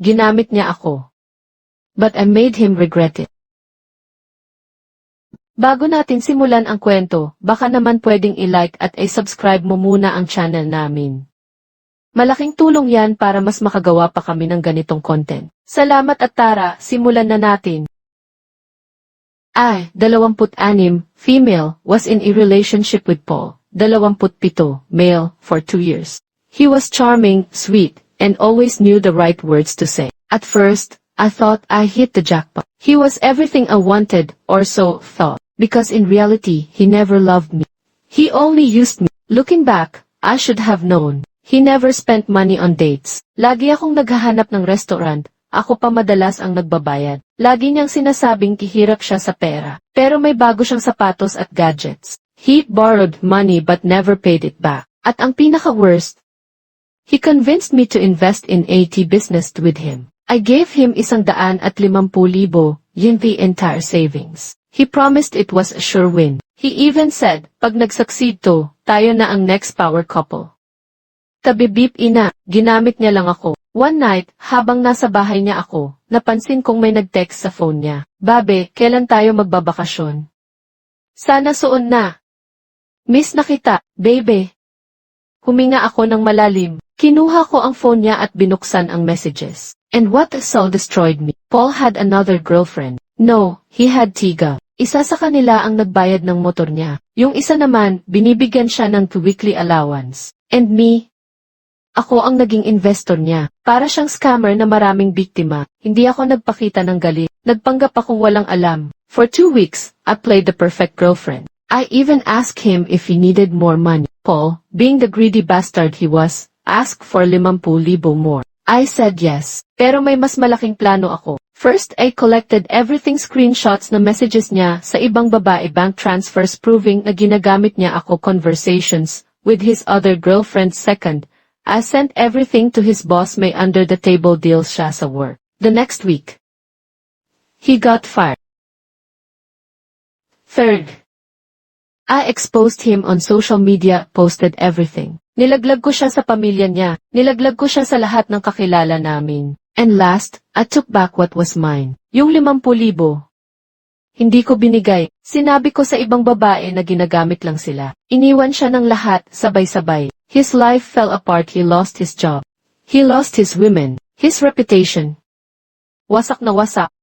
ginamit niya ako. But I made him regret it. Bago natin simulan ang kwento, baka naman pwedeng i-like at i-subscribe mo muna ang channel namin. Malaking tulong yan para mas makagawa pa kami ng ganitong content. Salamat at tara, simulan na natin. 26, female, was in a relationship with Paul, 27, male, for 2 years. He was charming, sweet, and always knew the right words to say. At first, I thought I hit the jackpot. He was everything I wanted, or so thought, because in reality, he never loved me. He only used me. Looking back, I should have known. He never spent money on dates. Lagi akong naghahanap ng restaurant, ako pa madalas ang nagbabayad. Lagi niyang sinasabing kihirap siya sa pera, pero may bago siyang sapatos at gadgets. He borrowed money but never paid it back. At ang pinaka-worst, he convinced me to invest in AT business with him. I gave him 150,000, yun the entire savings. He promised it was a sure win. He even said, pag nag-succeed to, tayo na ang next power couple. Tabibip ina, ginamit niya lang ako. One night, habang nasa bahay niya ako, napansin kong may nag-text sa phone niya. Babe, kailan tayo magbabakasyon? Sana soon na. Miss na kita, babe. Huminga ako ng malalim. Kinuha ko ang phone niya at binuksan ang messages. And what a soul destroyed me. Paul had another girlfriend. No, he had Tiga. Isa sa kanila ang nagbayad ng motor niya. Yung isa naman, binibigyan siya ng weekly allowance. And me? Ako ang naging investor niya. Para siyang scammer na maraming biktima. Hindi ako nagpakita ng galit. Nagpanggap akong walang alam. For 2 weeks, I played the perfect girlfriend. I even asked him if he needed more money. Paul, being the greedy bastard he was, asked for 50,000 more. I said yes. Pero may mas malaking plano ako. First, I collected everything screenshots na messages niya sa ibang babae bank transfers proving na ginagamit niya ako conversations with his other girlfriend. Second, I sent everything to his boss. May under-the-table deals siya sa work. The next week, he got fired. Third, I exposed him on social media, posted everything. Nilaglag ko siya sa pamilya niya, nilaglag ko siya sa lahat ng kakilala namin. And last, I took back what was mine. Yung 50,000. Hindi ko binigay. Sinabi ko sa ibang babae na ginagamit lang sila. Iniwan siya ng lahat, sabay-sabay. His life fell apart. He lost his job. He lost his women. His reputation. Wasak na wasak.